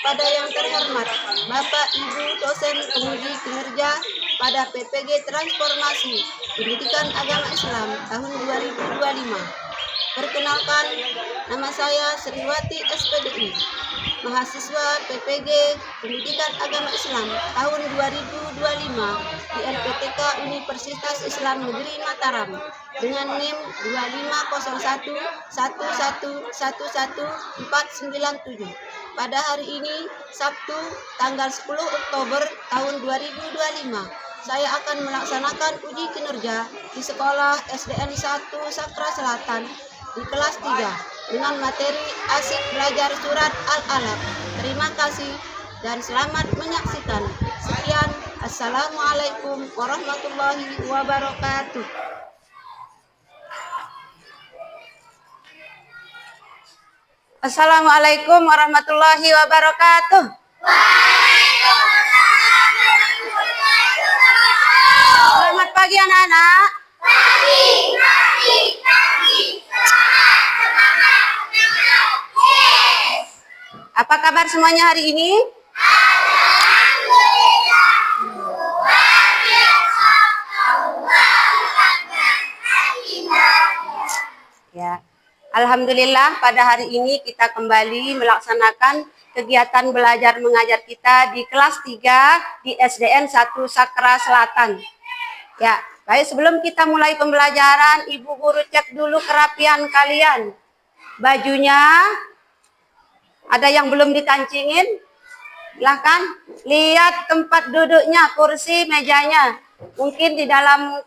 kepada yang terhormat Bapak Ibu dosen penguji kinerja pada PPG Transformasi Pendidikan Agama Islam tahun 2025. Perkenalkan, nama saya Sriwati SPDI, mahasiswa PPG Pendidikan Agama Islam tahun 2025 di LPTK Universitas Islam Negeri Mataram dengan NIM 25111111497. Pada hari ini, Sabtu, tanggal 10 Oktober tahun 2025, saya akan melaksanakan uji kinerja di sekolah SDN 1 Sakra Selatan di kelas 3 dengan materi asik belajar surat Al-Alaq. Terima kasih dan selamat menyaksikan. Sekian, Assalamualaikum warahmatullahi wabarakatuh. Assalamualaikum warahmatullahi wabarakatuh. Selamat pagi anak-anak. Pagi. Apa kabar semuanya hari ini? Ya, alhamdulillah pada hari ini kita kembali melaksanakan kegiatan belajar mengajar kita di kelas 3 di SDN 1 Sakra Selatan. Ya, baik sebelum kita mulai pembelajaran, Ibu Guru cek dulu kerapian kalian. Bajunya ada yang belum dikancingin? Silahkan lihat tempat duduknya, kursi, mejanya. Mungkin di dalam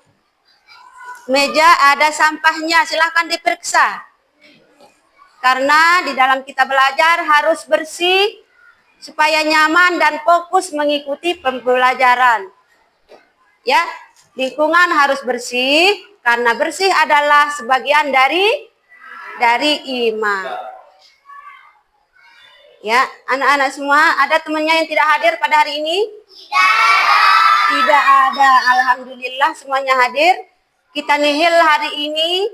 meja ada sampahnya, silahkan diperiksa. Karena di dalam kita belajar harus bersih supaya nyaman dan fokus mengikuti pembelajaran. Ya, lingkungan harus bersih karena bersih adalah sebagian dari iman. Ya, anak-anak semua, ada temannya yang tidak hadir pada hari ini? Tidak ada. Alhamdulillah semuanya hadir. Kita nihil hari ini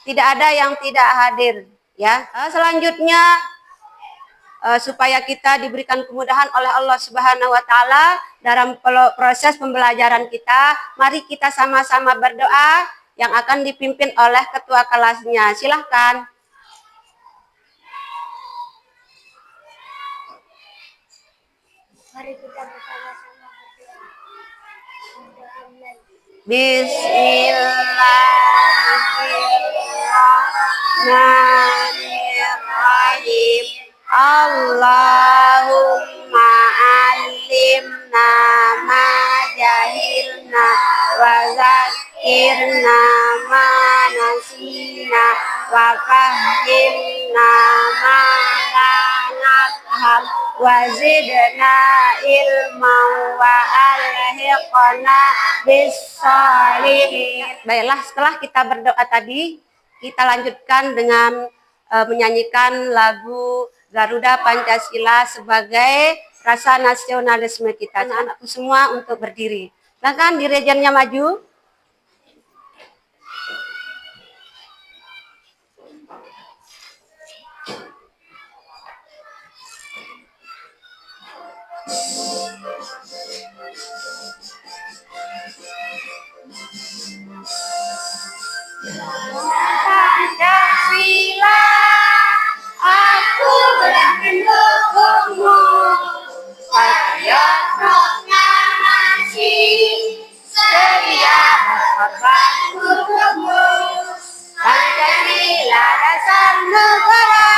tidak ada yang tidak hadir. Ya, selanjutnya supaya kita diberikan kemudahan oleh Allah Subhanahu wa taala dalam proses pembelajaran kita, mari kita sama-sama berdoa yang akan dipimpin oleh ketua kelasnya. Silahkan. Mari kita bersama-sama berdoa. Bismillahirrahmanirrahim. Allahumma alimna ma jahilna wa zakirna ma nasina wa fahimna ma la nafham wa zidna ilma wa alhiqna bis-shalihin. Baiklah, setelah kita berdoa tadi, kita lanjutkan dengan menyanyikan lagu Garuda Pancasila sebagai rasa nasionalisme kita. Anak-anakku semua untuk berdiri. Silahkan dirijennya maju. Pancasila, aku mendukungmu. Patriotnya masih sedia berkorban untukmu. Pancasila dasar negara,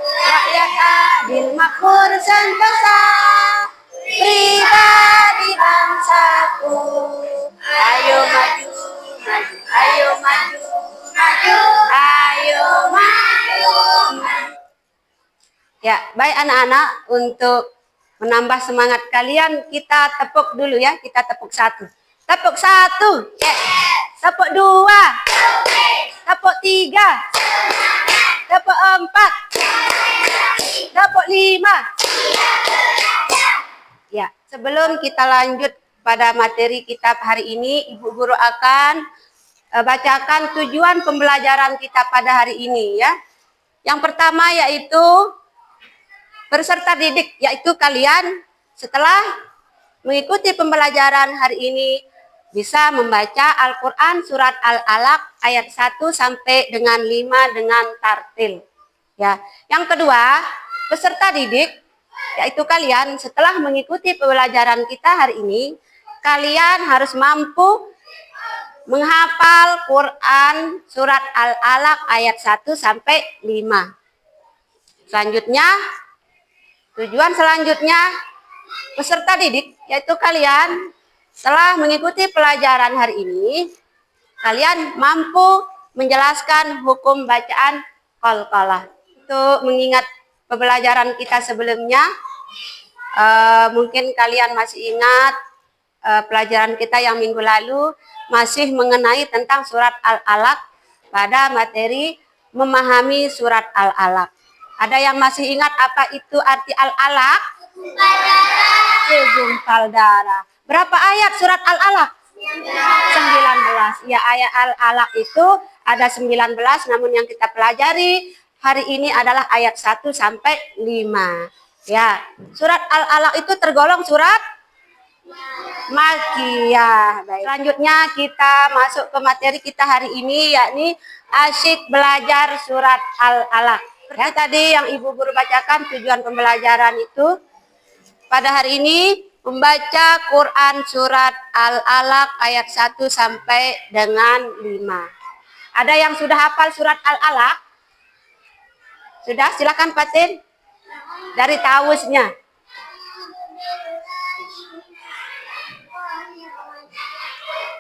rakyat adil makmur sentosa, pribadi bangsaku. Ayo maju, maju, ayo maju, maju, ayo maju. Ya, baik anak-anak, untuk menambah semangat kalian, kita tepuk dulu ya. Kita tepuk satu. Tepuk satu. Yes. Tepuk dua. Tepuk tiga. Tepuk empat. Tepuk lima. Ya, sebelum kita lanjut pada materi kita hari ini, Ibu Guru akan bacakan tujuan pembelajaran kita pada hari ini ya. Yang pertama yaitu Peserta didik, yaitu kalian setelah mengikuti pembelajaran hari ini bisa membaca Al-Quran surat Al-Alaq ayat 1 sampai dengan 5 dengan tartil. Ya. Yang kedua, peserta didik, yaitu kalian setelah mengikuti pembelajaran kita hari ini, kalian harus mampu menghafal Quran surat Al-Alaq ayat 1 sampai 5. Selanjutnya, tujuan selanjutnya, peserta didik, yaitu kalian setelah mengikuti pelajaran hari ini, kalian mampu menjelaskan hukum bacaan qalqalah. Untuk mengingat pembelajaran kita sebelumnya, mungkin kalian masih ingat pelajaran kita yang minggu lalu masih mengenai tentang surat Al-Alaq pada materi memahami surat Al-Alaq. Ada yang masih ingat apa itu arti Al-Alaq? Segumpal darah. Berapa ayat surat Al-Alaq? 19. Ya, ayat Al-Alaq itu ada 19, namun yang kita pelajari hari ini adalah ayat 1 sampai 5. Ya, surat Al-Alaq itu tergolong surat Makiyah. Baik. Selanjutnya kita masuk ke materi kita hari ini, yakni asyik belajar surat Al-Alaq. Ya, tadi yang Ibu Guru bacakan tujuan pembelajaran itu pada hari ini membaca Quran surat Al-Alaq ayat 1 sampai dengan 5. Ada yang sudah hafal surat Al-Alaq? Sudah? Silakan Fatin. Dari tawusnya.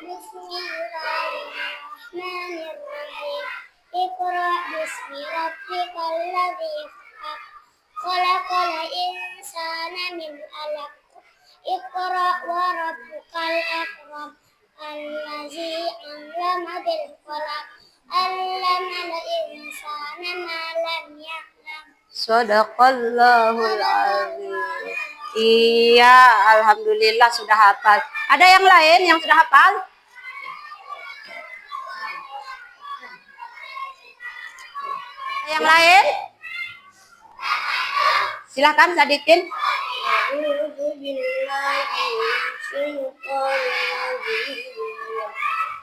Bismillahirrahmanirrahim. Iqra bismi rabbikal ladzi khalaq. Khalaqal insana min 'alaq. Iqra wa rabbukal akram. Allazi 'allama bil qalam. 'Allamal insana ma lam ya'lam. Shadaqallahul azim. Iya, alhamdulillah sudah hafal. Ada yang lain yang sudah hafal? Yang lain? Silakan Sadikin.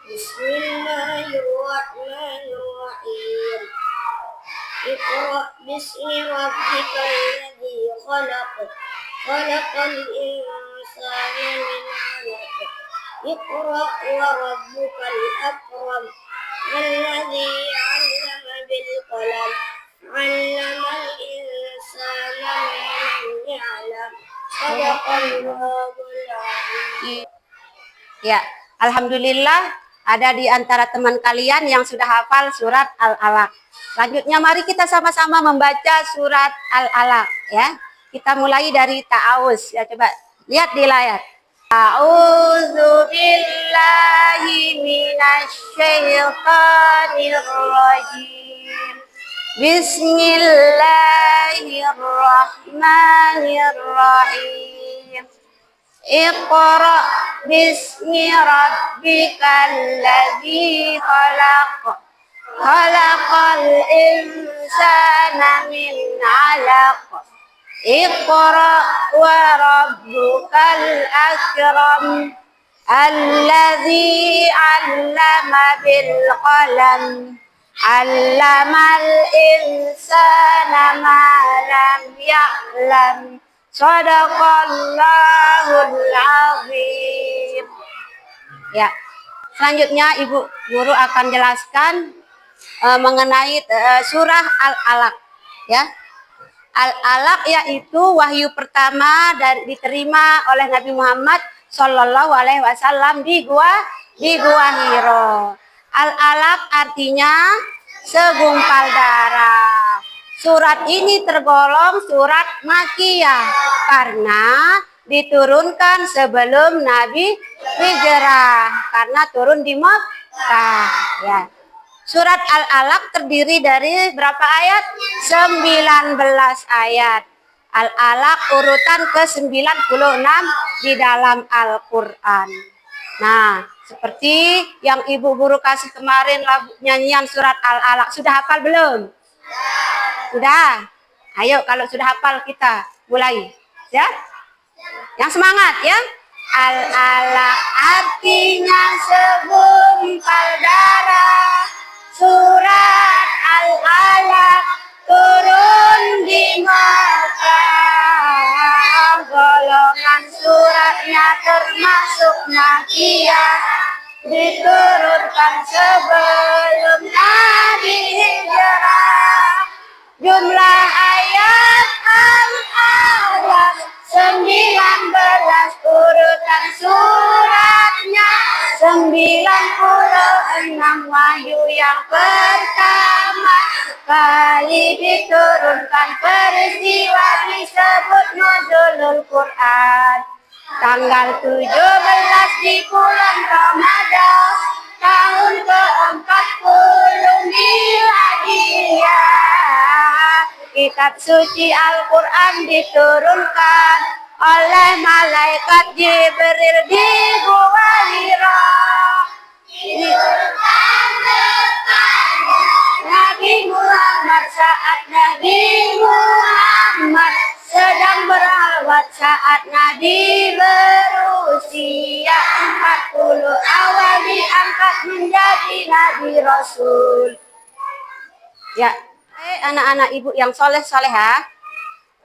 Bismillahirrahmanirrahim. Iqra bismi rabbikal ladzi khalaq. Khalaqal insana min 'alaq. Iqra wa rabbukal akram. Alladzi 'allama bil qalam. 'Allamal insana ma lam ya'lam. Shadaqallahul 'azim. Ya, alhamdulillah ada di antara teman kalian yang sudah hafal surat Al-Alaq. Selanjutnya mari kita sama-sama membaca surat Al-Alaq ya. Kita mulai dari ta'awuz ya, coba lihat di layar. A'udzu billahi minasyaitonir rajim. Bismillahirrahmanirrahim. Iqra bismi rabbikal ladzi khalaq. Khalaqal insana min 'alaq. Iqra wa rabbukal akram. Alladzi 'allama bil qalam. 'Allamal insana ma lam ya'lam. Shadaqallahul azim. Ya. Selanjutnya Ibu Guru akan jelaskan mengenai surah Al-Alaq ya. Al-Alaq yaitu wahyu pertama diterima oleh Nabi Muhammad Shallallahu alaihi wasallam di Gua Hiro. Al-Alaq artinya segumpal darah. Surat ini tergolong surat Makiyah karena diturunkan sebelum Nabi hijrah, karena turun di Makkah ya. Surat Al-Alaq terdiri dari berapa ayat? 19 ayat. Al-Alaq urutan ke-96 di dalam Al-Quran. Nah, seperti yang Ibu Guru kasih kemarin lagu nyanyian surat Al-Alaq. Sudah hafal belum? Sudah. Ayo kalau sudah hafal kita mulai. Ya? Yang semangat ya. Al-alaq artinya segumpal darah. Surat Al-alaq turun di Makkah. Golongan suratnya termasuk Makkiyah. Diturunkan sebelum Nabi hijrah. Jumlah ayat Al-alaq 19, urutan suratnya 96. Wahyu yang pertama kali diturunkan, peristiwa disebut nuzulul Quran. Tanggal 17 di bulan Ramadan tahun ke-40 Miladiyah. Kitab suci Al-Quran diturunkan oleh malaikat Jibril di Gua Hira. Nabi Muhammad saat Nabi Muhammad sedang berhalwat, saat Nabi berusia 40 awal diangkat menjadi Nabi Rasul. Ya, anak-anak ibu yang soleh-soleha,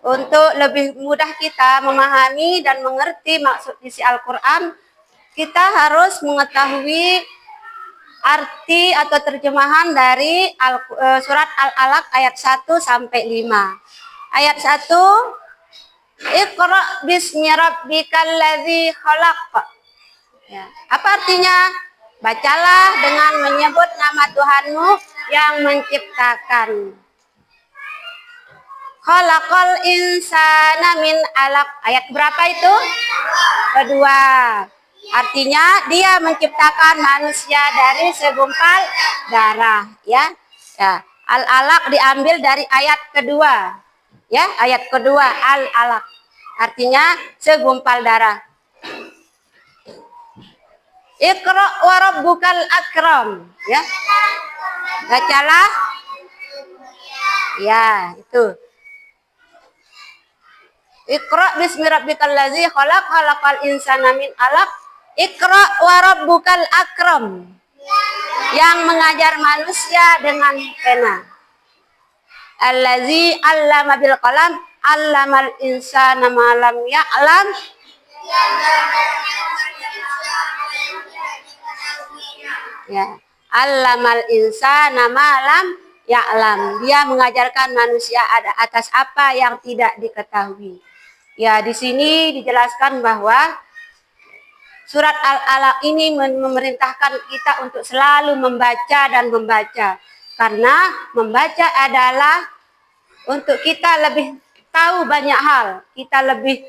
untuk lebih mudah kita memahami dan mengerti maksud isi Al-Quran, kita harus mengetahui arti atau terjemahan dari surat Al-alaq ayat 1 sampai 5. Ayat 1, Iqra bismi rabbikal ladzi khalaq. Ya. Apa artinya? Bacalah dengan menyebut nama Tuhanmu yang menciptakan. Khalaqal insana min alaq. Ayat berapa itu? Kedua. Artinya dia menciptakan manusia dari segumpal darah, ya. Ya. Al-alaq diambil dari ayat kedua. Ya, ayat kedua al-alaq. Artinya segumpal darah. Iqra wa rabbukal akram, ya. Bacalah. Ya, itu. Iqra bismi rabbikal ladzi khalaq, khalaqal insana min 'alaq. Iqra wa rabbukal akram. Yang mengajar manusia dengan pena. Allazi 'allama bil qalam, 'allamal insana ma lam ya'lam. Ya, 'allamal insana ma lam ya'lam. Dia mengajarkan manusia atas apa yang tidak diketahui. Ya, di sini dijelaskan bahwa surat Al-alaq ini memerintahkan kita untuk selalu membaca dan membaca. Karena membaca adalah untuk kita lebih tahu banyak hal. Kita lebih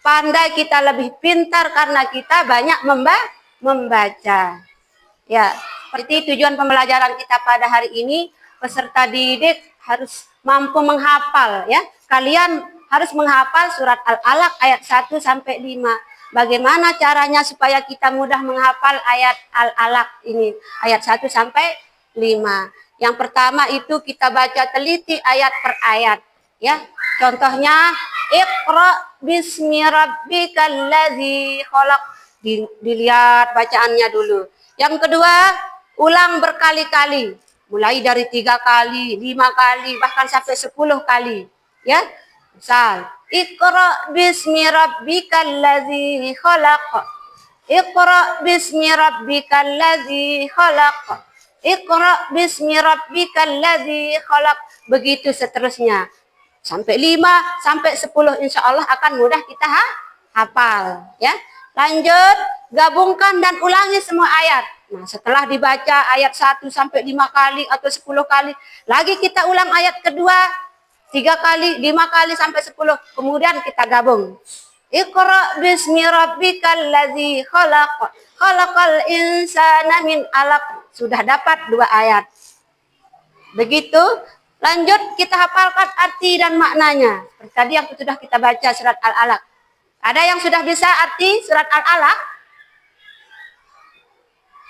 pandai, kita lebih pintar karena kita banyak membaca. Ya, seperti tujuan pembelajaran kita pada hari ini, peserta didik harus mampu menghafal, ya. Kalian harus menghafal surat Al-alaq ayat 1 sampai 5. Bagaimana caranya supaya kita mudah menghafal ayat Al-alaq ini, ayat 1 sampai 5. Yang pertama itu kita baca teliti ayat per ayat, ya. Contohnya Iqra bismi rabbikal ladzi khalaq. Dilihat bacaannya dulu. Yang kedua, ulang berkali-kali. Mulai dari 3 kali, 5 kali, bahkan sampai 10 kali, ya. Misal, Iqra bismi rabbikal ladzi khalaq. Iqra bismi rabbikal ladzi khalaq. Iqra bismi rabbikal ladzi khalaq. Begitu seterusnya. Sampai 5, sampai 10 insya Allah akan mudah kita hafal, ya. Lanjut, gabungkan dan ulangi semua ayat. Nah, setelah dibaca ayat 1 sampai 5 kali atau 10 kali, lagi kita ulang ayat kedua 3 kali, 5 kali sampai 10. Kemudian kita gabung. Iqra bismi rabbikal ladzi khalaq. Khalaqal insana min 'alaq. Sudah dapat 2 ayat. Begitu, lanjut kita hafalkan arti dan maknanya. Seperti tadi yang sudah kita baca surat Al-alaq. Ada yang sudah bisa arti surat Al-alaq?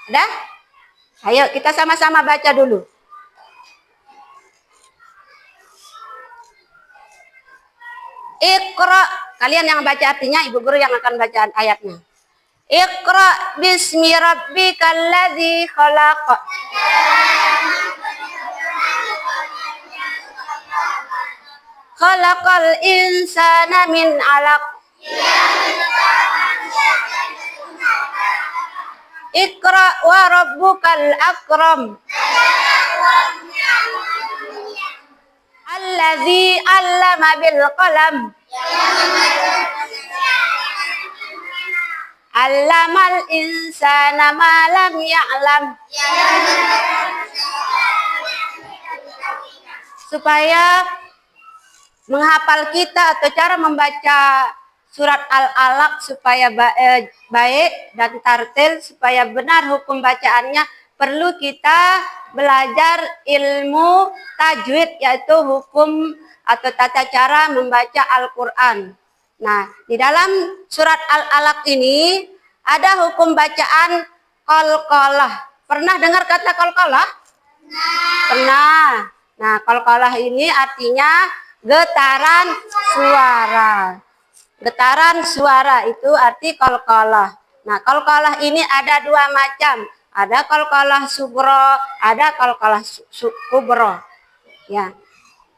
Ada? Ayo kita sama-sama baca dulu. Iqra, kalian yang baca artinya, ibu guru yang akan baca ayatnya. Iqra bismi rabbikal ladzi khalaq. Khalaqal insana min 'alaq. Iqra wa rabbukal akram. Alladzi 'allama bil qalam. 'Allamal insana ma lam ya'lam. Supaya menghafal kita atau cara membaca surat Al-Alaq supaya baik dan tartil, supaya benar hukum bacaannya, perlu kita belajar ilmu tajwid, yaitu hukum atau tata cara membaca Al-Quran. Nah, di dalam surat Al-Alaq ini ada hukum bacaan qalqalah. Pernah dengar kata qalqalah? Pernah. Nah, qalqalah ini artinya getaran suara. Getaran suara itu arti qalqalah. Nah, qalqalah ini ada dua macam. Ada qalqalah sugro, ada qalqalah kubro. Ya.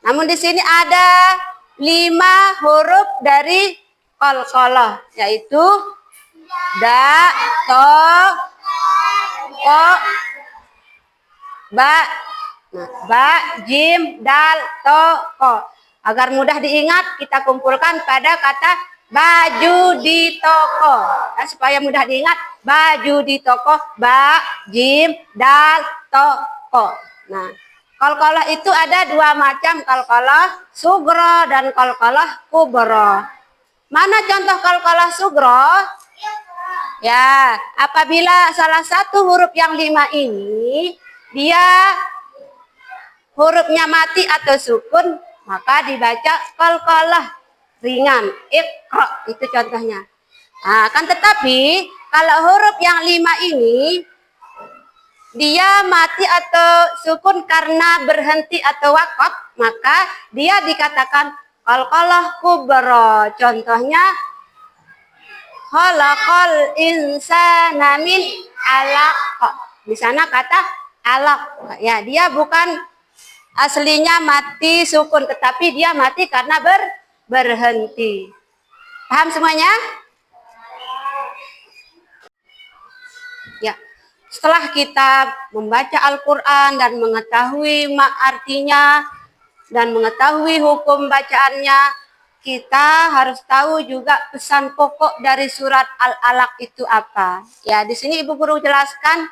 Namun di sini ada 5 huruf dari qalqalah, yaitu da, to, ko, ba. Nah, ba, jim, dal, to, ko. Agar mudah diingat, kita kumpulkan pada kata baju di toko. Nah, supaya mudah diingat, baju di toko, ba, jim, dal, to, ko. Nah, qalqalah itu ada 2 macam, qalqalah sugro dan qalqalah kubro. Mana contoh qalqalah sugro? Ya, apabila salah satu huruf yang 5 ini dia hurufnya mati atau sukun, maka dibaca qalqalah ringan. Iqra, itu contohnya. Nah, kan tetapi kalau huruf yang 5 ini dia mati atau sukun karena berhenti atau wakaf, maka dia dikatakan qalqalah kubro. Contohnya khalaqal insana min 'alaq. Di sana kata alaq. Ya, dia bukan aslinya mati sukun, tetapi dia mati karena berhenti. Paham semuanya? Ya. Setelah kita membaca Al-Quran dan mengetahui artinya dan mengetahui hukum bacaannya, kita harus tahu juga pesan pokok dari surat Al-Alaq itu apa. Ya, di sini Ibu Guru jelaskan,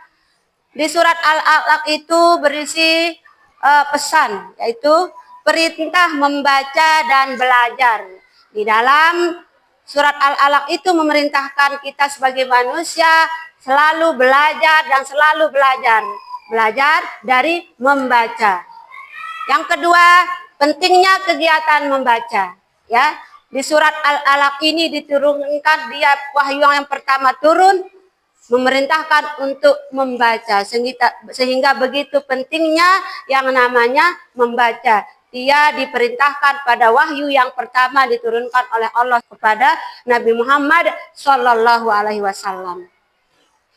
di surat Al-Alaq itu berisi pesan, yaitu perintah membaca dan belajar. Di dalam surat Al-Alaq itu memerintahkan kita sebagai manusia selalu belajar dan selalu belajar. Belajar dari membaca. Yang kedua, pentingnya kegiatan membaca. Ya, di surat Al-Alaq ini diturunkan, dia wahyu yang pertama turun memerintahkan untuk membaca, sehingga begitu pentingnya yang namanya membaca. Dia diperintahkan pada wahyu yang pertama diturunkan oleh Allah kepada Nabi Muhammad SAW.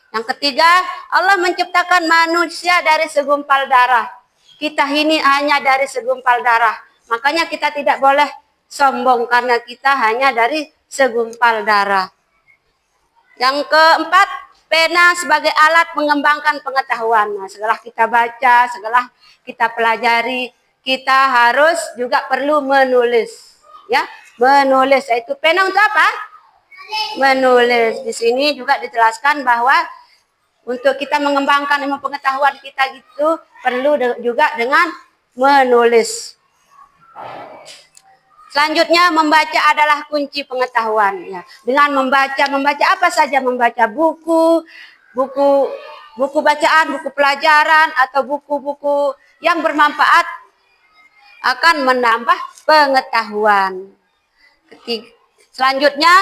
Yang ketiga, Allah menciptakan manusia dari segumpal darah. Kita ini hanya dari segumpal darah. Makanya kita tidak boleh sombong karena kita hanya dari segumpal darah. Yang keempat, pena sebagai alat mengembangkan pengetahuan. Nah, setelah kita baca, setelah kita pelajari, kita harus juga perlu menulis. Ya, menulis, yaitu pena untuk apa? Menulis. Di sini juga dijelaskan bahwa untuk kita mengembangkan ilmu pengetahuan kita itu perlu juga dengan menulis. Selanjutnya, membaca adalah kunci pengetahuan. Ya. Dengan membaca apa saja, membaca buku bacaan, buku pelajaran, atau buku-buku yang bermanfaat akan menambah pengetahuan. Selanjutnya,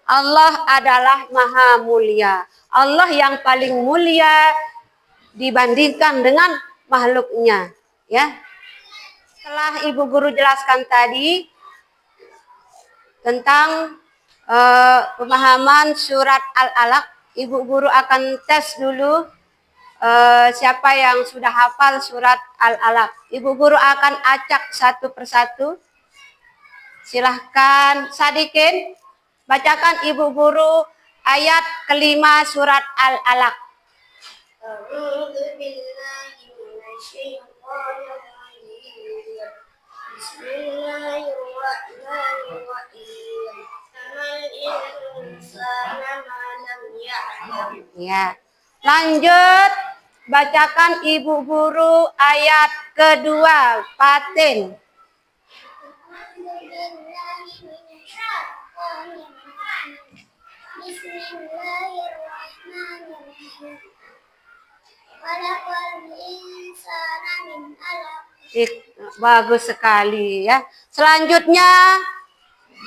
Allah adalah Maha Mulia. Allah yang paling mulia dibandingkan dengan makhluknya. Ya. Setelah Ibu Guru jelaskan tadi, tentang pemahaman surat Al-Alaq. Ibu guru akan tes dulu siapa yang sudah hafal surat Al-Alaq. Ibu guru akan acak satu persatu. Silahkan Sadikin, bacakan ibu guru ayat kelima surat Al-Alaq. أعوذ بالله من الشيطان الرجيم بسم الله الرحمن الرحيم أما الإنسان ما لم يعلم Ya. Lanjut, bacakan ibu guru ayat kedua, Fatin. Bismillahirrahmanirrahim. Khalaqal insana min 'alaq. Bagus sekali ya. Selanjutnya,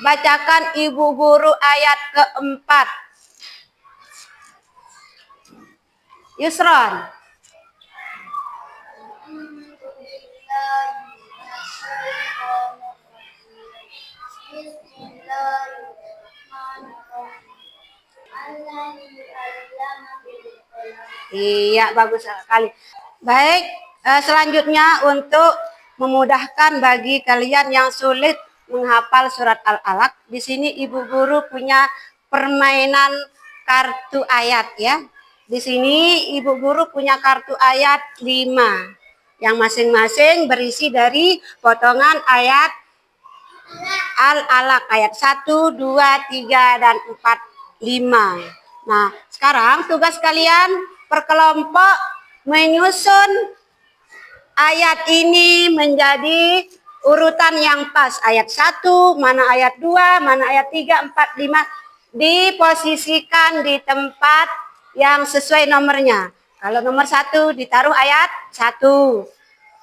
bacakan ibu guru ayat keempat. Yusron. Iya, bagus sekali. Baik, selanjutnya untuk memudahkan bagi kalian yang sulit menghafal surat Al-Alaq, di sini ibu guru punya permainan kartu ayat ya. Di sini ibu guru punya kartu ayat 5 yang masing-masing berisi dari potongan ayat Al-Alaq ayat 1, 2, 3, dan 4, 5. Nah, sekarang tugas kalian per kelompok menyusun ayat ini menjadi urutan yang pas. Ayat 1, mana ayat 2, mana ayat 3, 4, 5. Diposisikan di tempat yang sesuai nomornya. Kalau nomor 1 ditaruh ayat 1.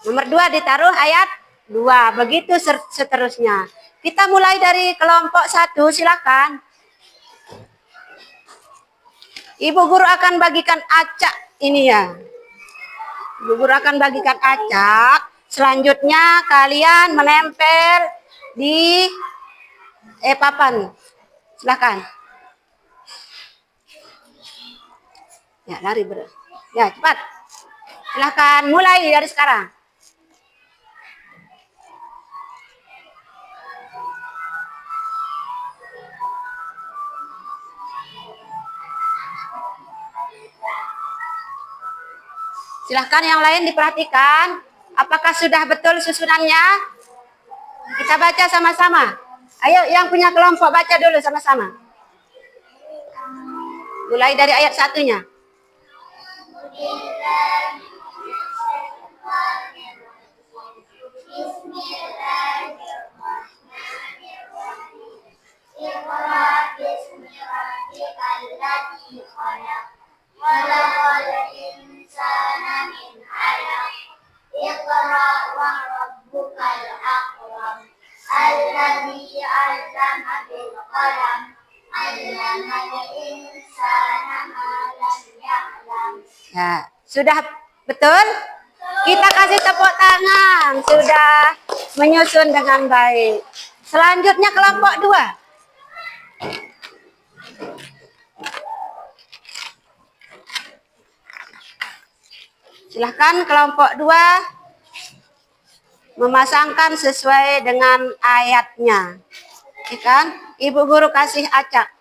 Nomor 2 ditaruh ayat 2. Begitu seterusnya. Kita mulai dari kelompok 1, silakan. Ibu guru akan bagikan acak ini ya. Ibu guru akan bagikan acak. Selanjutnya kalian menempel di papan. Silakan. Ya, lari ya, cepat. Silakan mulai dari sekarang. Silahkan yang lain diperhatikan. Apakah sudah betul susunannya? Kita baca sama-sama. Ayo yang punya kelompok baca dulu sama-sama. Mulai dari ayat 1-nya. Ya, sudah betul? Kita kasih tepuk tangan, sudah menyusun dengan baik. Selanjutnya kelompok 2. Silahkan kelompok 2 memasangkan sesuai dengan ayatnya. Ya kan? Ibu guru kasih acak.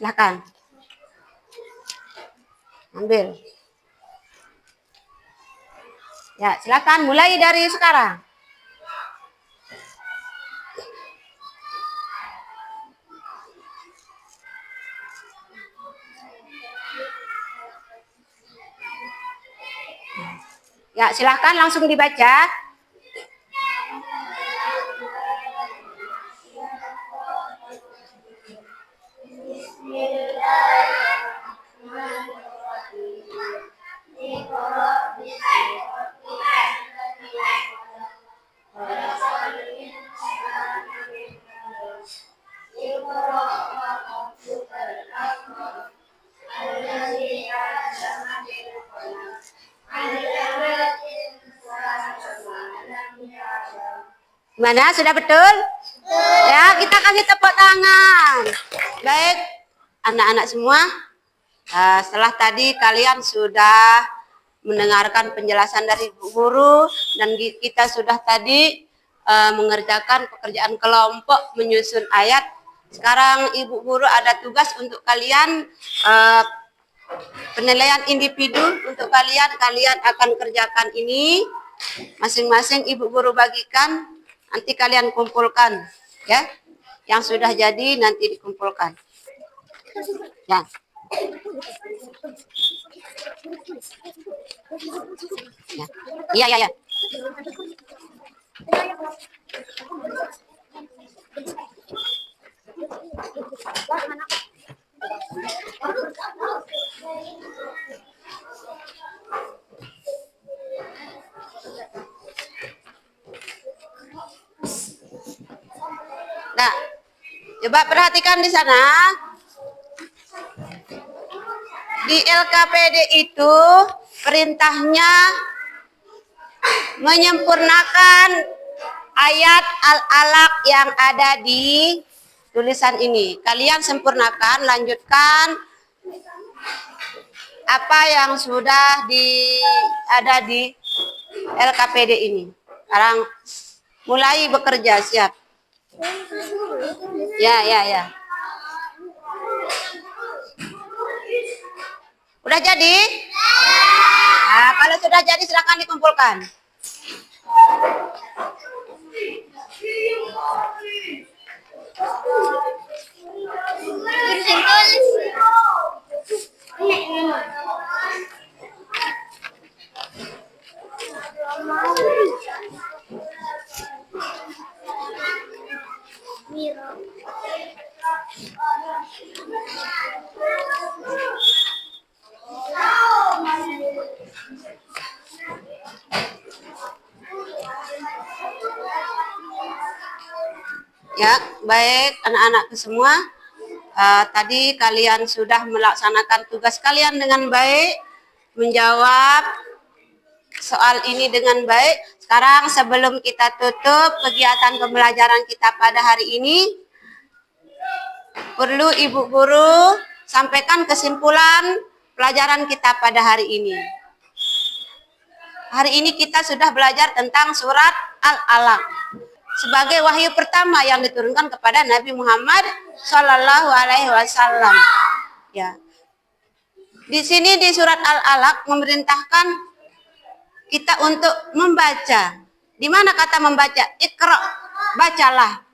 Silahkan. Ambil. Ya, silakan mulai dari sekarang. Ya, silakan langsung dibaca. Gimana? Sudah betul? Ya, kita kasih tepuk tangan. Baik, anak-anak semua. Setelah tadi kalian sudah mendengarkan penjelasan dari Ibu Guru dan kita sudah tadi mengerjakan pekerjaan kelompok menyusun ayat. Sekarang Ibu Guru ada tugas untuk kalian, penilaian individu untuk kalian. Kalian akan kerjakan ini masing-masing Ibu Guru bagikan, nanti kalian kumpulkan ya. Yang sudah jadi nanti dikumpulkan. Ya. Ya. Iya. Nah, coba perhatikan di sana. Di LKPD itu perintahnya menyempurnakan ayat Al-Alaq yang ada di tulisan ini. Kalian sempurnakan, lanjutkan apa yang sudah ada di LKPD ini. Sekarang mulai bekerja, siap. Ya. Udah jadi? Nah, kalau sudah jadi silakan dikumpulkan. Ya, baik anak-anakku semua. Tadi kalian sudah melaksanakan tugas kalian dengan baik, menjawab soal ini dengan baik. Sekarang sebelum kita tutup kegiatan pembelajaran kita pada hari ini, perlu Ibu Guru sampaikan kesimpulan pelajaran kita pada hari ini. Hari ini kita sudah belajar tentang surat Al-Alaq sebagai wahyu pertama yang diturunkan kepada Nabi Muhammad Shallallahu Alaihi Wasallam. Ya, di sini di surat Al-Alaq memerintahkan kita untuk membaca. Di mana kata membaca? Iqra, bacalah.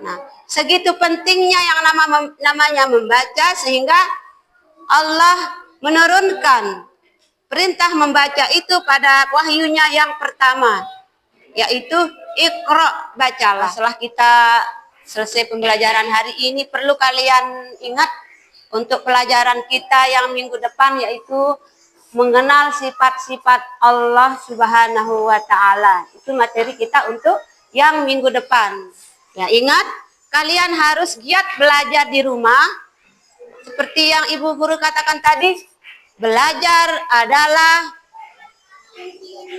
Nah, segitu pentingnya yang namanya membaca sehingga Allah menurunkan perintah membaca itu pada wahyunya yang pertama, yaitu Iqra, bacalah. Setelah kita selesai pembelajaran hari ini, perlu kalian ingat untuk pelajaran kita yang minggu depan, yaitu mengenal sifat-sifat Allah Subhanahu wa Ta'ala. Itu materi kita untuk yang minggu depan. Ya, ingat, kalian harus giat belajar di rumah. Seperti yang Ibu Guru katakan tadi, belajar adalah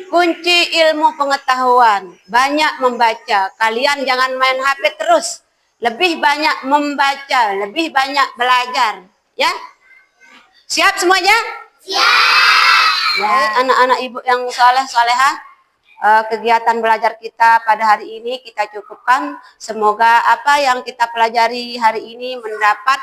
kunci ilmu pengetahuan. Banyak membaca. Kalian jangan main HP terus. Lebih banyak membaca, lebih banyak belajar. Ya, siap semuanya? Siap. Ya, anak-anak ibu yang soleh-solehah, kegiatan belajar kita pada hari ini kita cukupkan. Semoga apa yang kita pelajari hari ini mendapat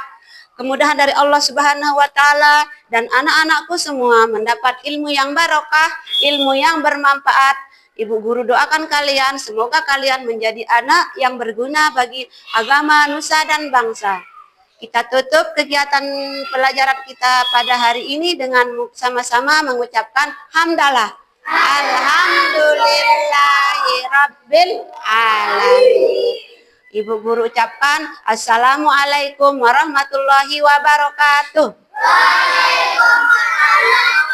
kemudahan dari Allah Subhanahu wa Ta'ala, dan anak-anakku semua mendapat ilmu yang barokah, ilmu yang bermanfaat. Ibu Guru doakan kalian, semoga kalian menjadi anak yang berguna bagi agama, nusa, dan bangsa. Kita tutup kegiatan pelajaran kita pada hari ini dengan sama-sama mengucapkan hamdalah. Alhamdulillahirabbil alamin. Ibu Guru ucapkan Assalamualaikum warahmatullahi wabarakatuh. Waalaikumsalam.